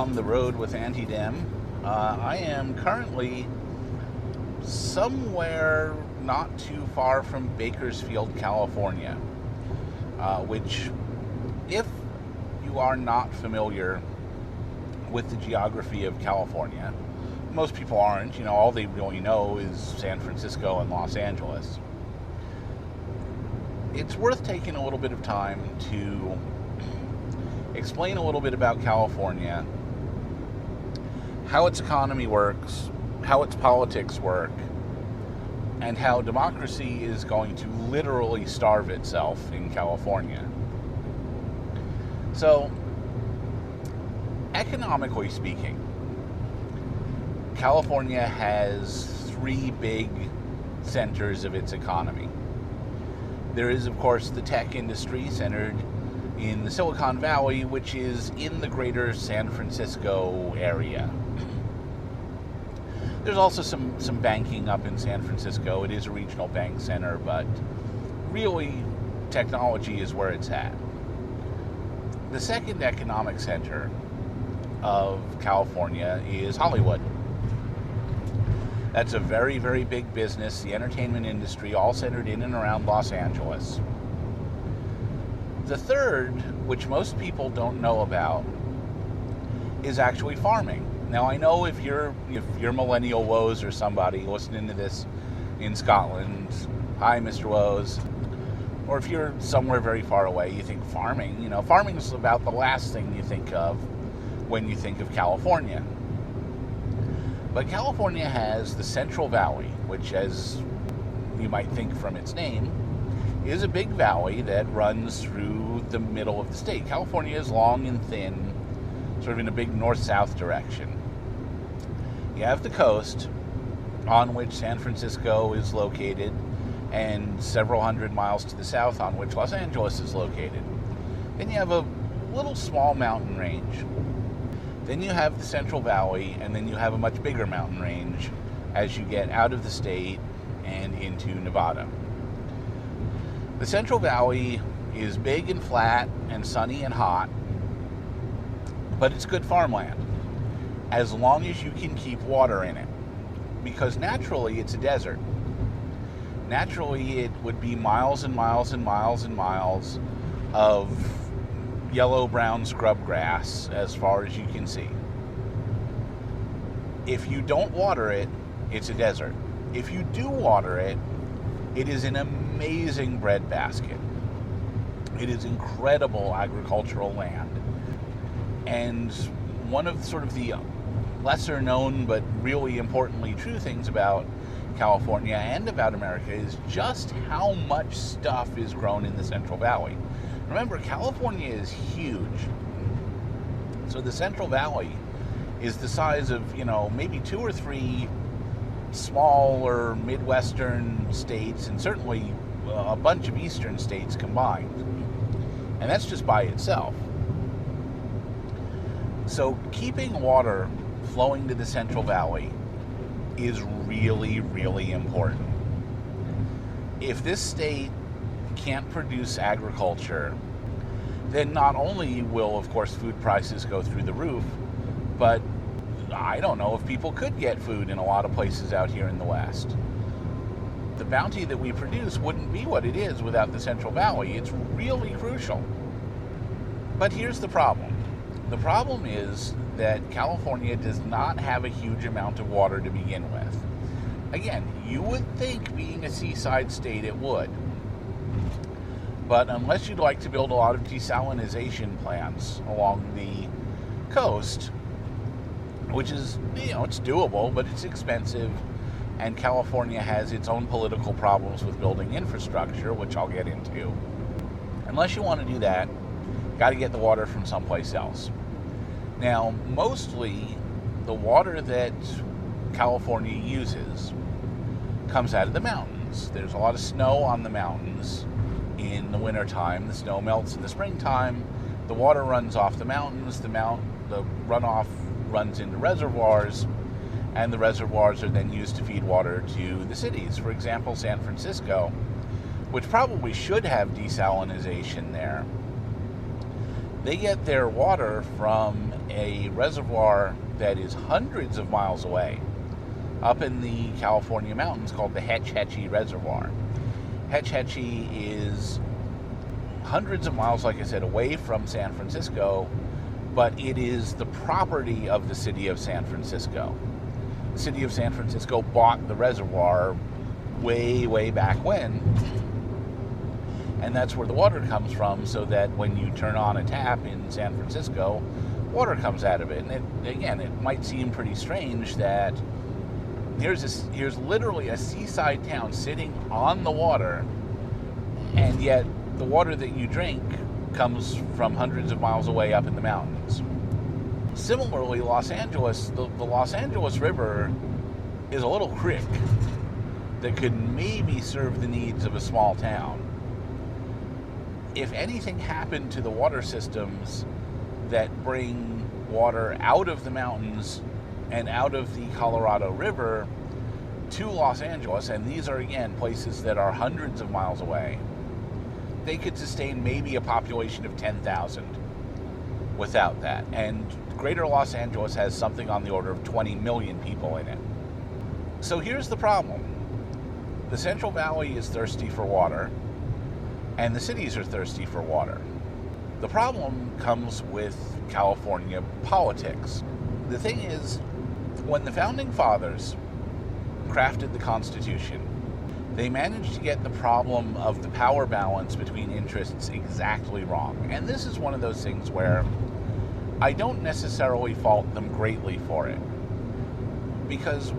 on the road with Anti-Dem. I am currently somewhere not too far from Bakersfield, California, which, if you are not familiar with the geography of California, most people aren't. You know, all they really know is San Francisco and Los Angeles. It's worth taking a little bit of time to explain a little bit about California, how its economy works, how its politics work, and how democracy is going to literally starve itself in California. So, economically speaking, California has three big centers of its economy. There is, of course, the tech industry centered in the Silicon Valley, which is in the greater San Francisco area. There's also some banking up in San Francisco. It is a regional bank center, but really, technology is where it's at. The second economic center of California is Hollywood. That's a very, very big business, the entertainment industry, all centered in and around Los Angeles. The third, which most people don't know about, is actually farming. Now, I know if you're Millennial Woes or somebody listening to this in Scotland, hi, Mr. Woes, or if you're somewhere very far away, you think farming. You know, farming is about the last thing you think of when you think of California. But California has the Central Valley, which, as you might think from its name, is a big valley that runs through the middle of the state. California is long and thin, sort of in a big north-south direction. You have the coast, on which San Francisco is located, and several hundred miles to the south on which Los Angeles is located. Then you have a little small mountain range. Then you have the Central Valley, and then you have a much bigger mountain range as you get out of the state and into Nevada. The Central Valley is big and flat and sunny and hot, but it's good farmland, as long as you can keep water in it, because naturally it's a desert. Naturally it would be miles and miles and miles and miles of yellow-brown scrub grass as far as you can see. If you don't water it, it's a desert. If you do water it, it is an amazing breadbasket. It is incredible agricultural land. And one of sort of the lesser known but really importantly true things about California and about America is just how much stuff is grown in the Central Valley. Remember, California is huge. So the Central Valley is the size of, maybe 2 or 3 smaller Midwestern states, and certainly a bunch of eastern states combined. And that's just by itself. So keeping water flowing to the Central Valley is really, really important. If this state can't produce agriculture, then not only will, of course, food prices go through the roof, but I don't know if people could get food in a lot of places out here in the West. The bounty that we produce wouldn't be what it is without the Central Valley. It's really crucial. But here's the problem. The problem is that California does not have a huge amount of water to begin with. Again, you would think, being a seaside state, it would. But unless you'd like to build a lot of desalination plants along the coast, which is, it's doable, but it's expensive, and California has its own political problems with building infrastructure, which I'll get into. Unless you want to do that, you got to get the water from someplace else. Now, mostly the water that California uses comes out of the mountains. There's a lot of snow on the mountains in the wintertime. The snow melts in the springtime. The water runs off the mountains. The runoff runs into reservoirs, and the reservoirs are then used to feed water to the cities. For example, San Francisco, which probably should have desalination there, They get their water from a reservoir that is hundreds of miles away, up in the California mountains, called the Hetch Hetchy Reservoir. Hetch Hetchy is hundreds of miles, like I said, away from San Francisco, but it is the property of the city of San Francisco. The city of San Francisco bought the reservoir way, way back when, and that's where the water comes from, so that when you turn on a tap in San Francisco, water comes out of it. And it might seem pretty strange that here's literally a seaside town sitting on the water, and yet the water that you drink comes from hundreds of miles away up in the mountains. Similarly, Los Angeles, the Los Angeles River is a little creek that could maybe serve the needs of a small town. If anything happened to the water systems that bring water out of the mountains and out of the Colorado River to Los Angeles, and these are, again, places that are hundreds of miles away, they could sustain maybe a population of 10,000 without that. And Greater Los Angeles has something on the order of 20 million people in it. So here's the problem. The Central Valley is thirsty for water, and the cities are thirsty for water. The problem comes with California politics. The thing is, when the Founding Fathers crafted the Constitution, they managed to get the problem of the power balance between interests exactly wrong. And this is one of those things where I don't necessarily fault them greatly for it. Because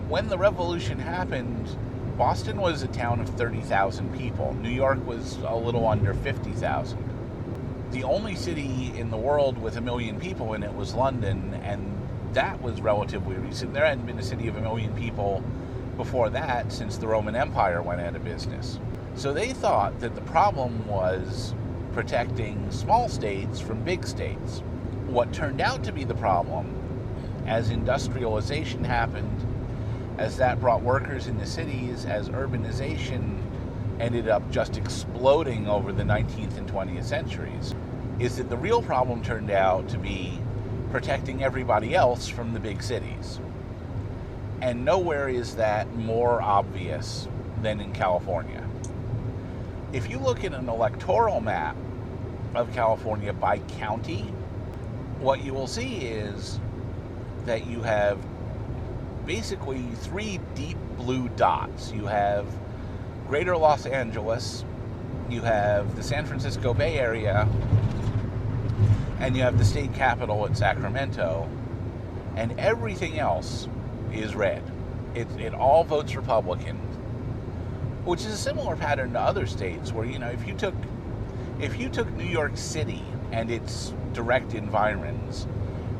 when the revolution happened, Boston was a town of 30,000 people. New York was a little under 50,000. The only city in the world with 1 million people in it was London, and that was relatively recent. There hadn't been a city of 1 million people before that since the Roman Empire went out of business. So they thought that the problem was protecting small states from big states. What turned out to be the problem, as industrialization happened, as that brought workers into cities, as urbanization ended up just exploding over the 19th and 20th centuries, is that the real problem turned out to be protecting everybody else from the big cities. And nowhere is that more obvious than in California. If you look at an electoral map of California by county, what you will see is that you have basically 3 deep blue dots. You have Greater Los Angeles, you have the San Francisco Bay Area, and you have the state capital at Sacramento, and everything else is red. It all votes Republican, which is a similar pattern to other states where, if you took New York City and its direct environs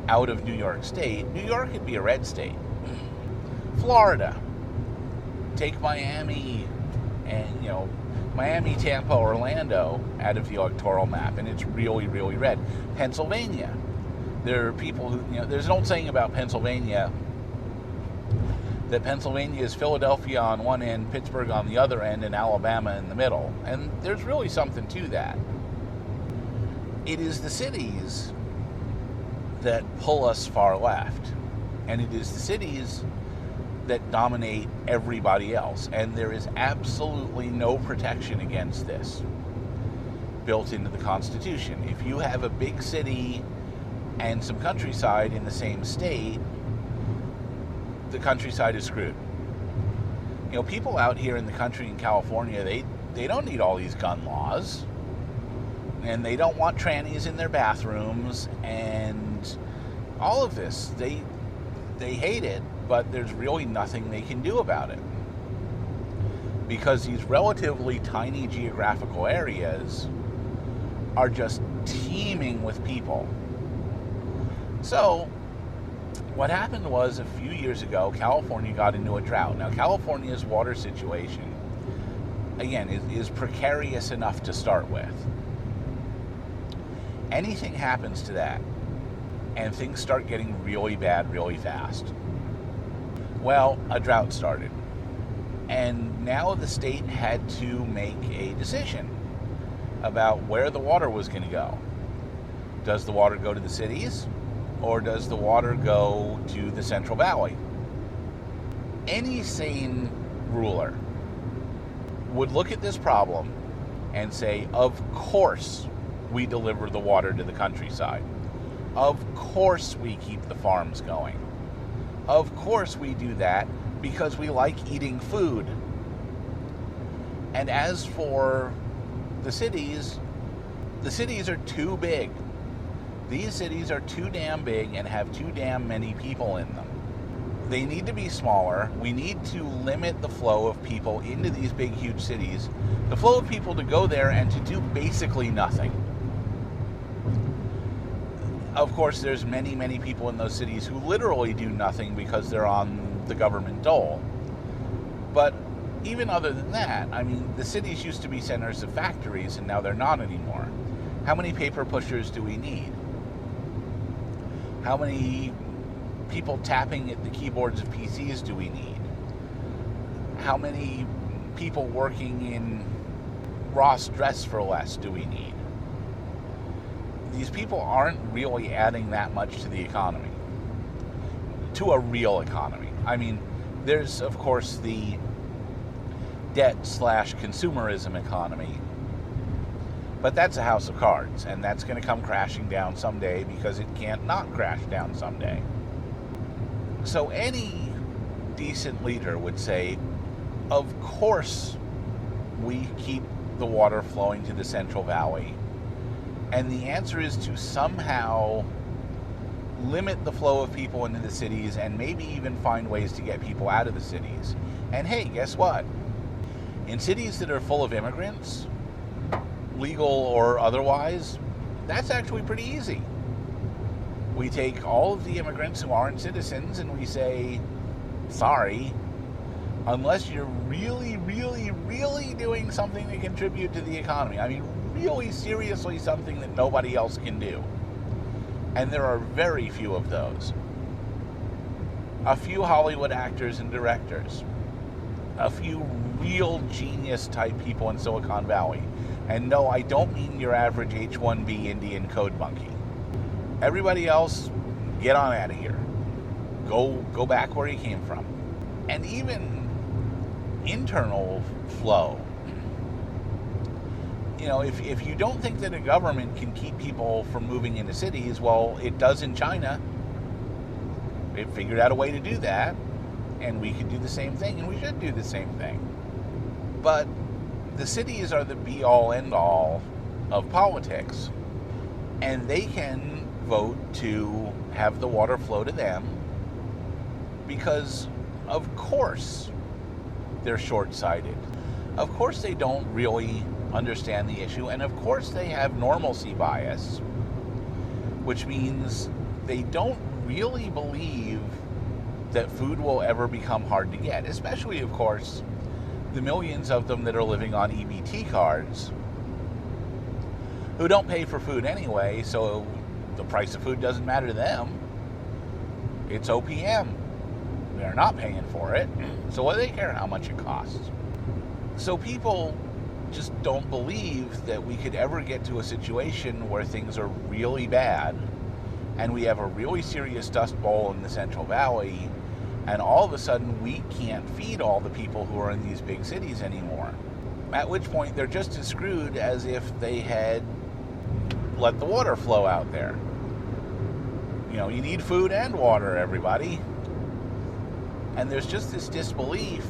out of New York State, New York would be a red state. Florida, take Miami and, Miami, Tampa, Orlando out of the electoral map, and it's really, really red. Pennsylvania, there are people who, there's an old saying about Pennsylvania, that Pennsylvania is Philadelphia on one end, Pittsburgh on the other end, and Alabama in the middle. And there's really something to that. It is the cities that pull us far left. And it is the cities that dominate everybody else. And there is absolutely no protection against this built into the Constitution. If you have a big city and some countryside in the same state, the countryside is screwed. People out here in the country in California, they don't need all these gun laws, and they don't want trannies in their bathrooms, and all of this. They hate it, but there's really nothing they can do about it, because these relatively tiny geographical areas are just teeming with people. So what happened was, a few years ago, California got into a drought. Now, California's water situation, again, is precarious enough to start with. Anything happens to that, and things start getting really bad really fast. Well, a drought started. And now the state had to make a decision about where the water was going to go. Does the water go to the cities, or does the water go to the Central Valley? Any sane ruler would look at this problem and say, of course we deliver the water to the countryside. Of course we keep the farms going. Of course we do that because we like eating food. And as for the cities are too big. These cities are too damn big and have too damn many people in them. They need to be smaller. We need to limit the flow of people into these big, huge cities. The flow of people to go there and to do basically nothing. Of course, there's many, many people in those cities who literally do nothing because they're on the government dole. But even other than that, I mean, the cities used to be centers of factories, and now they're not anymore. How many paper pushers do we need? How many people tapping at the keyboards of PCs do we need? How many people working in Ross Dress for Less do we need? These people aren't really adding that much to the economy, to a real economy. I mean, there's, of course, the debt/consumerism economy, but that's a house of cards, and that's going to come crashing down someday because it can't not crash down someday. So any decent leader would say, of course we keep the water flowing to the Central Valley, and the answer is to somehow limit the flow of people into the cities and maybe even find ways to get people out of the cities. And hey, guess what? In cities that are full of immigrants, legal or otherwise, that's actually pretty easy. We take all of the immigrants who aren't citizens and we say, sorry, unless you're really, really, really doing something to contribute to the economy. I mean, really seriously something that nobody else can do. And there are very few of those. A few Hollywood actors and directors. A few real genius type people in Silicon Valley. And no, I don't mean your average H-1B Indian code monkey. Everybody else, get on out of here. Go back where you came from. And even internal flow. You know, if you don't think that a government can keep people from moving into cities, well, it does in China. It figured out a way to do that, and we could do the same thing, and we should do the same thing. But the cities are the be-all, end-all of politics, and they can vote to have the water flow to them because, of course, they're short-sighted. Of course they don't really understand the issue, and of course they have normalcy bias, which means they don't really believe that food will ever become hard to get, especially, of course, the millions of them that are living on EBT cards who don't pay for food anyway, so the price of food doesn't matter to them. It's OPM. They're not paying for it, so what do they care how much it costs? So people just don't believe that we could ever get to a situation where things are really bad and we have a really serious dust bowl in the Central Valley, and all of a sudden we can't feed all the people who are in these big cities anymore. At which point they're just as screwed as if they had let the water flow out there. You know, you need food and water, everybody. And there's just this disbelief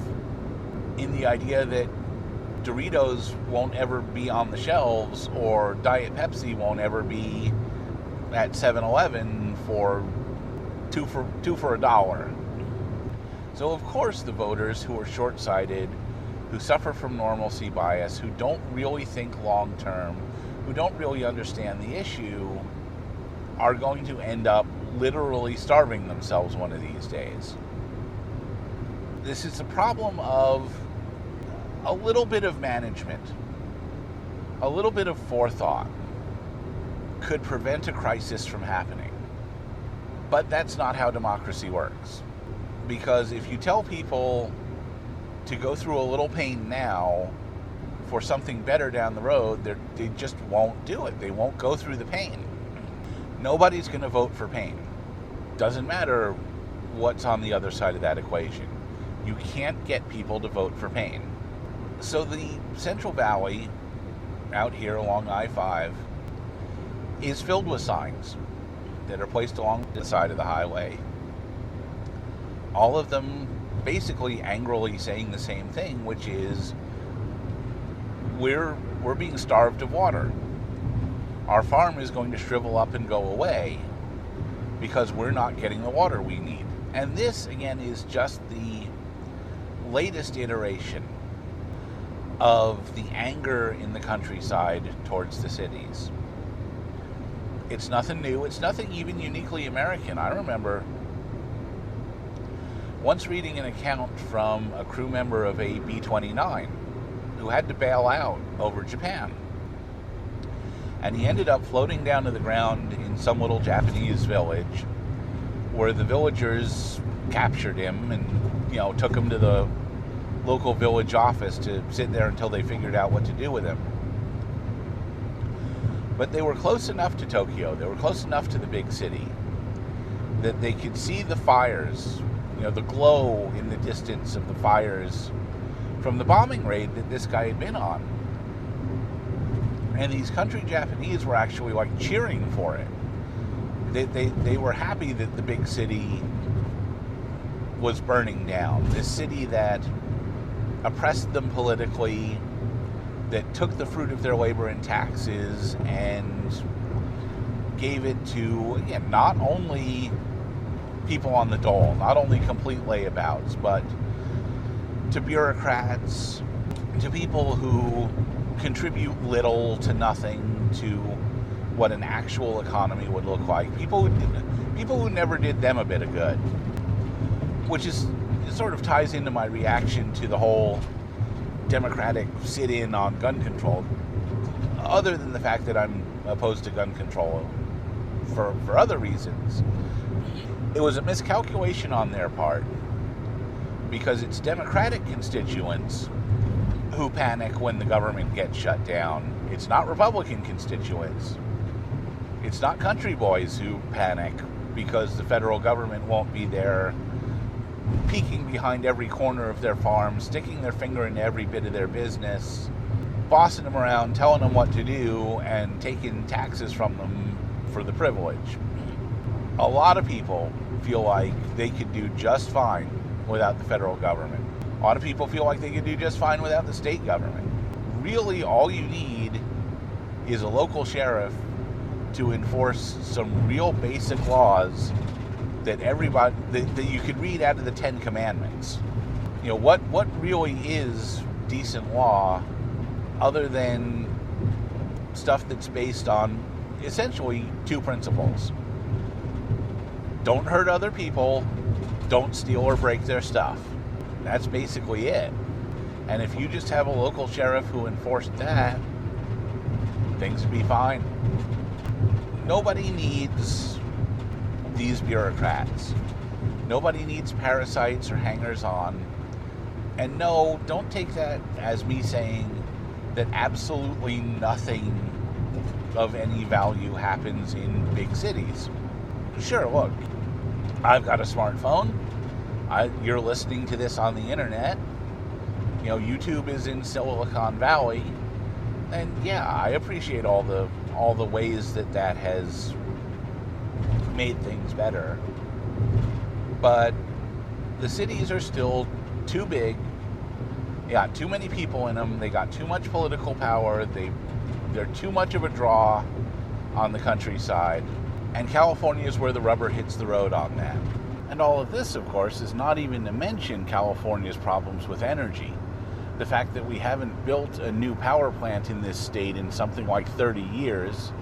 in the idea that Doritos won't ever be on the shelves, or Diet Pepsi won't ever be at 7-Eleven for two for $1. So of course the voters who are short-sighted, who suffer from normalcy bias, who don't really think long-term, who don't really understand the issue, are going to end up literally starving themselves one of these days. This is a problem of a little bit of management, a little bit of forethought could prevent a crisis from happening. But that's not how democracy works. Because if you tell people to go through a little pain now for something better down the road, they just won't do it. They won't go through the pain. Nobody's going to vote for pain. Doesn't matter what's on the other side of that equation. You can't get people to vote for pain. So the Central Valley out here along I-5 is filled with signs that are placed along the side of the highway. All of them basically angrily saying the same thing, which is we're being starved of water. Our farm is going to shrivel up and go away because we're not getting the water we need. And this, again, is just the latest iteration of the anger in the countryside towards the cities. It's nothing new. It's nothing even uniquely American. I remember once reading an account from a crew member of a B-29 who had to bail out over Japan. And he ended up floating down to the ground in some little Japanese village where the villagers captured him and, took him to the local village office to sit there until they figured out what to do with him. But they were close enough to Tokyo, they were close enough to the big city, that they could see the fires, the glow in the distance of the fires from the bombing raid that this guy had been on. And these country Japanese were actually cheering for it. They were happy that the big city was burning down. This city that oppressed them politically, that took the fruit of their labor in taxes and gave it to, again, not only people on the dole, not only complete layabouts, but to bureaucrats, to people who contribute little to nothing to what an actual economy would look like. People who never did them a bit of good. Which sort of ties into my reaction to the whole Democratic sit-in on gun control, other than the fact that I'm opposed to gun control for other reasons. It was a miscalculation on their part, because it's Democratic constituents who panic when the government gets shut down. It's not Republican constituents. It's not country boys who panic because the federal government won't be there peeking behind every corner of their farm, sticking their finger into every bit of their business, bossing them around, telling them what to do, and taking taxes from them for the privilege. A lot of people feel like they could do just fine without the federal government. A lot of people feel like they could do just fine without the state government. Really, all you need is a local sheriff to enforce some real basic laws that everybody that you could read out of the Ten Commandments. What really is decent law, other than stuff that's based on essentially two principles: don't hurt other people, don't steal or break their stuff. That's basically it. And if you just have a local sheriff who enforced that, things would be fine. Nobody needs these bureaucrats. Nobody needs parasites or hangers-on. And no, don't take that as me saying that absolutely nothing of any value happens in big cities. Sure, look, I've got a smartphone. You're listening to this on the internet. YouTube is in Silicon Valley. And yeah, I appreciate all the ways that has made things better. But the cities are still too big. They got too many people in them. They got too much political power. They're too much of a draw on the countryside. And California is where the rubber hits the road on that. And all of this, of course, is not even to mention California's problems with energy. The fact that we haven't built a new power plant in this state in something like 30 years.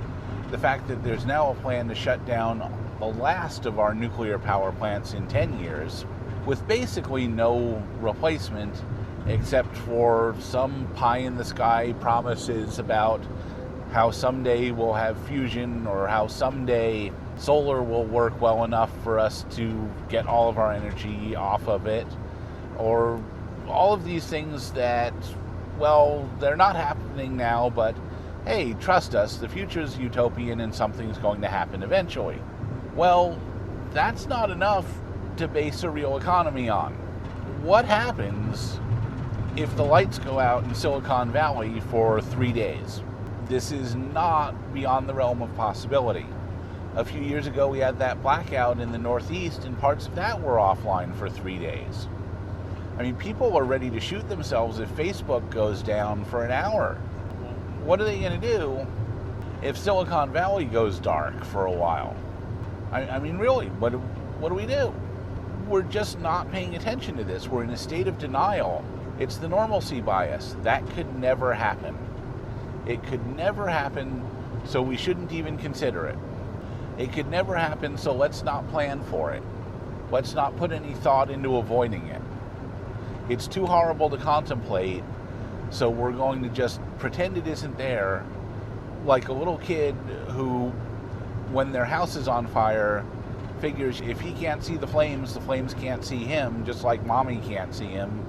The fact that there's now a plan to shut down the last of our nuclear power plants in 10 years, with basically no replacement except for some pie-in-the-sky promises about how someday we'll have fusion, or how someday solar will work well enough for us to get all of our energy off of it, or all of these things that, well, they're not happening now, but hey, trust us, the future's utopian and something's going to happen eventually. Well, that's not enough to base a real economy on. What happens if the lights go out in Silicon Valley for 3 days? This is not beyond the realm of possibility. A few years ago, we had that blackout in the Northeast, and parts of that were offline for 3 days. I mean, people are ready to shoot themselves if Facebook goes down for an hour. What are they going to do if Silicon Valley goes dark for a while? I mean, really, what do we do? We're just not paying attention to this. We're in a state of denial. It's the normalcy bias. That could never happen. It could never happen, so we shouldn't even consider it. It could never happen, so let's not plan for it. Let's not put any thought into avoiding it. It's too horrible to contemplate, so we're going to just pretend it isn't there, like a little kid who, when their house is on fire, figures if he can't see the flames can't see him, just like mommy can't see him,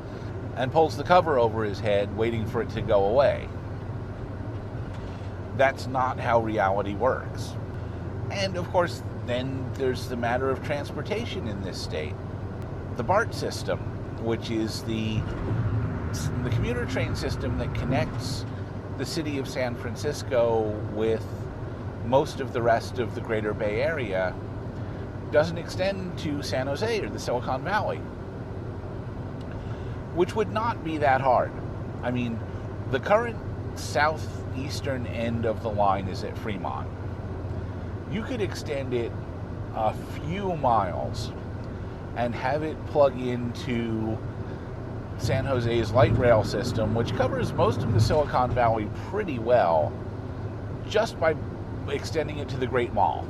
and pulls the cover over his head, waiting for it to go away. That's not how reality works. And of course, then there's the matter of transportation in this state. The BART system, which is the commuter train system that connects the city of San Francisco with most of the rest of the greater Bay Area, doesn't extend to San Jose or the Silicon Valley, which would not be that hard. I mean, the current southeastern end of the line is at Fremont. You could extend it a few miles and have it plug into San Jose's light rail system, which covers most of the Silicon Valley pretty well, just by extending it to the Great Mall.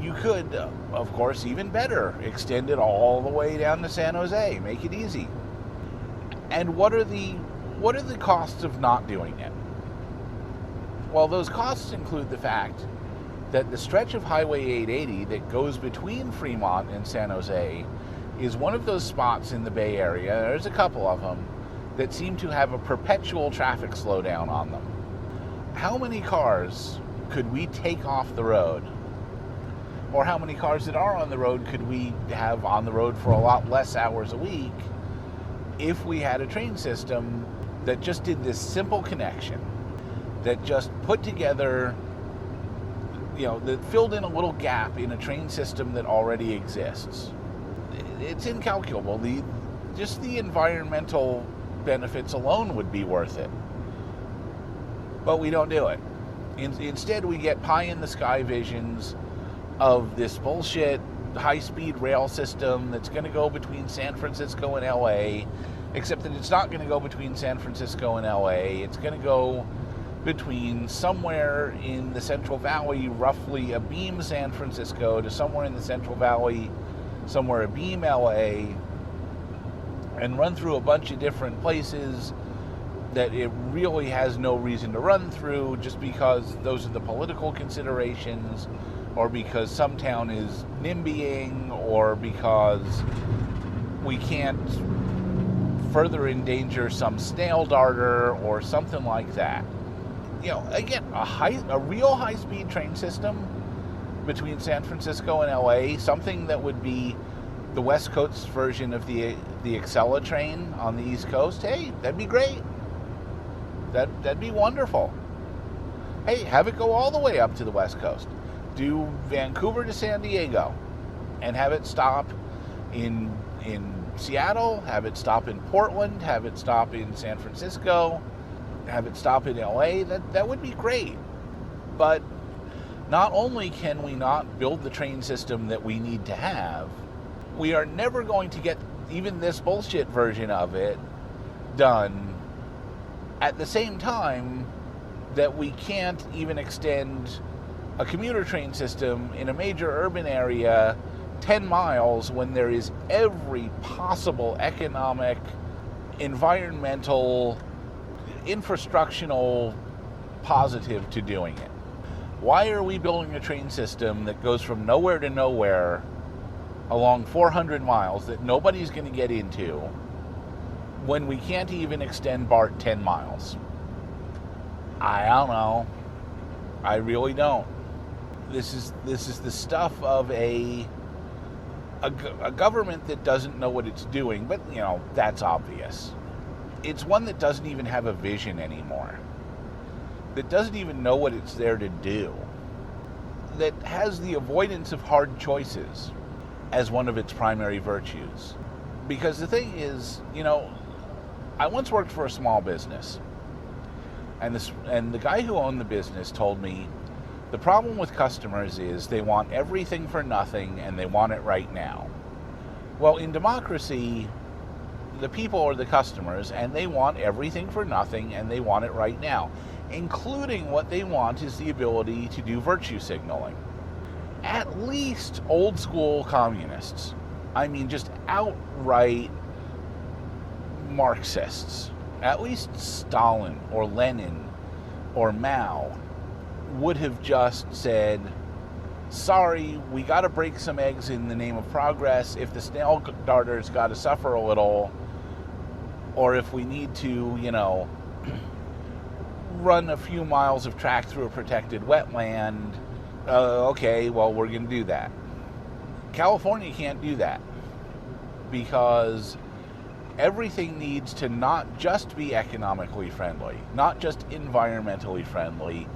You could, of course, even better, extend it all the way down to San Jose, make it easy. And what are the costs of not doing it? Well, those costs include the fact that the stretch of Highway 880 that goes between Fremont and San Jose is one of those spots in the Bay Area, there's a couple of them, that seem to have a perpetual traffic slowdown on them. How many cars could we take off the road? Or how many cars that are on the road could we have on the road for a lot less hours a week if we had a train system that just did this simple connection, that just put together, that filled in a little gap in a train system that already exists? It's incalculable. Just the environmental benefits alone would be worth it. But we don't do it. Instead, we get pie-in-the-sky visions of this bullshit high-speed rail system that's going to go between San Francisco and LA, except that it's not going to go between San Francisco and LA. It's going to go between somewhere in the Central Valley, roughly a beam San Francisco, to somewhere in the Central Valley, somewhere a beam LA, and run through a bunch of different places that it really has no reason to run through, just because those are the political considerations, or because some town is NIMBYing, or because we can't further endanger some snail darter or something like that. Again, a real high-speed train system between San Francisco and LA, something that would be the West Coast version of the Acela train on the East Coast. Hey, that'd be great. That'd be wonderful. Hey, have it go all the way up to the West Coast. Do Vancouver to San Diego, and have it stop in Seattle, have it stop in Portland, have it stop in San Francisco, have it stop in LA. That would be great. But not only can we not build the train system that we need to have, we are never going to get even this bullshit version of it done at the same time that we can't even extend a commuter train system in a major urban area 10 miles when there is every possible economic, environmental, infrastructural positive to doing it. Why are we building a train system that goes from nowhere to nowhere along 400 miles that nobody's going to get into when we can't even extend BART 10 miles? I don't know. I really don't. This is the stuff of a government that doesn't know what it's doing, but that's obvious. It's one that doesn't even have a vision anymore. That doesn't even know what it's there to do. That has the avoidance of hard choices as one of its primary virtues. Because the thing is, I once worked for a small business, and the guy who owned the business told me the problem with customers is they want everything for nothing and they want it right now. Well, in democracy, the people are the customers and they want everything for nothing and they want it right now, including what they want is the ability to do virtue signaling. At least old school communists, I mean just outright Marxists, at least Stalin or Lenin or Mao, would have just said, sorry, we got to break some eggs in the name of progress. If the snail darter's got to suffer a little, or if we need to, run a few miles of track through a protected wetland, okay, well, we're going to do that. California can't do that because everything needs to not just be economically friendly, not just environmentally friendly.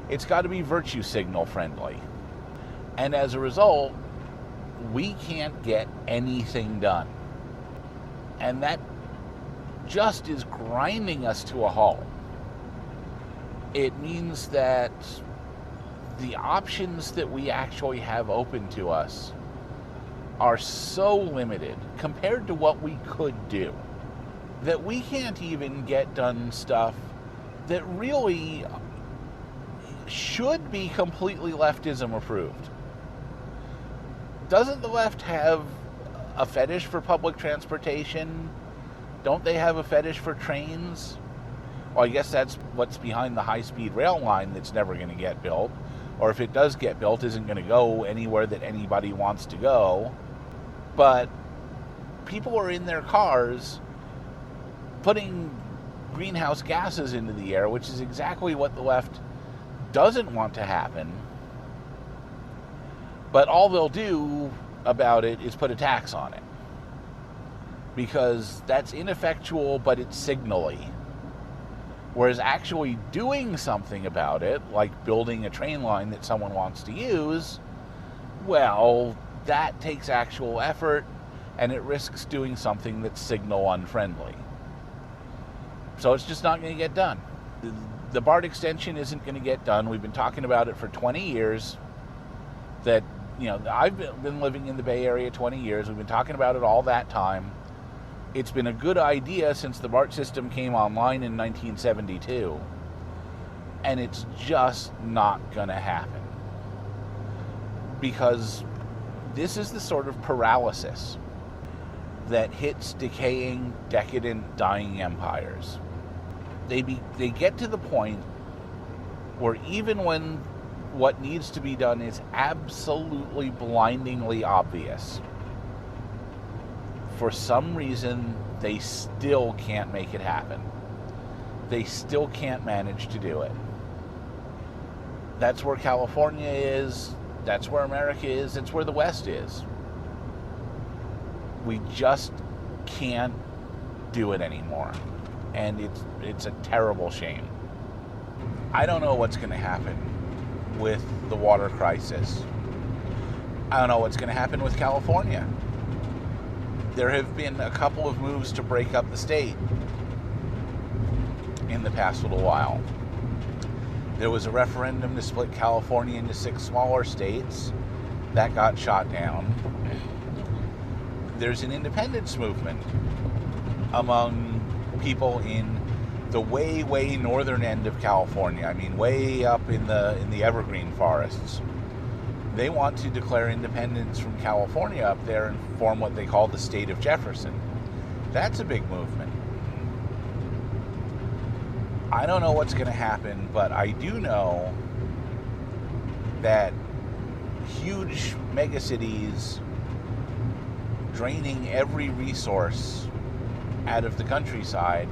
It's got to be virtue signal friendly. And as a result, we can't get anything done. And that just is grinding us to a halt. It means that the options that we actually have open to us are so limited compared to what we could do that we can't even get done stuff that really should be completely leftism approved. Doesn't the left have a fetish for public transportation? Don't they have a fetish for trains? Well, I guess that's what's behind the high-speed rail line that's never going to get built. Or if it does get built, isn't going to go anywhere that anybody wants to go. But people are in their cars putting greenhouse gases into the air, which is exactly what the left doesn't want to happen. But all they'll do about it is put a tax on it. Because that's ineffectual, but it's signally. Whereas actually doing something about it, like building a train line that someone wants to use, well, that takes actual effort, and it risks doing something that's signal unfriendly. So it's just not going to get done. The BART extension isn't going to get done. We've been talking about it for 20 years. That, I've been living in the Bay Area 20 years. We've been talking about it all that time. It's been a good idea since the BART system came online in 1972. And it's just not going to happen. Because this is the sort of paralysis that hits decaying, decadent, dying empires. They get to the point where even when what needs to be done is absolutely blindingly obvious, for some reason they still can't make it happen. They still can't manage to do it. That's where California is. That's where America is. It's where the West is. We just can't do it anymore. And it's a terrible shame. I don't know what's going to happen with the water crisis. I don't know what's going to happen with California. There have been a couple of moves to break up the state in the past little while. There was a referendum to split California into 6 smaller states. That got shot down. There's an independence movement among people in the way, way northern end of California. I mean, way up in the evergreen forests. They want to declare independence from California up there and form what they call the state of Jefferson. That's a big movement. I don't know what's going to happen, but I do know that huge megacities draining every resource out of the countryside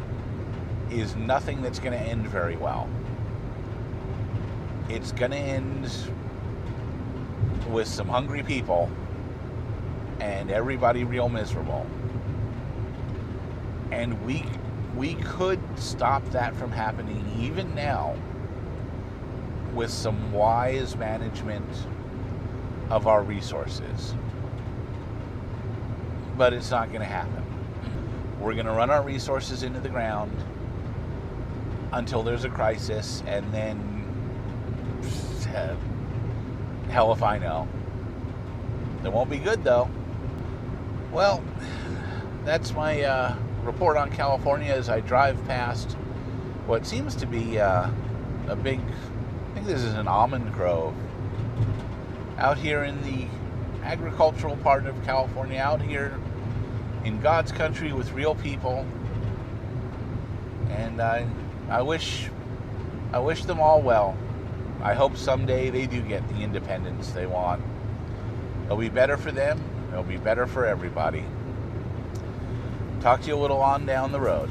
is nothing that's going to end very well. it's going to end with some hungry people and everybody real miserable. And we could stop that from happening even now with some wise management of our resources. But it's not going to happen. We're going to run our resources into the ground until there's a crisis, and then hell if I know. It won't be good though. Well, that's my report on California as I drive past what seems to be a big, I think this is an almond grove, out here in the agricultural part of California, out here in God's country with real people. And I wish them all well. I hope someday they do get the independence they want. It'll be better for them. It'll be better for everybody. Talk to you a little on down the road.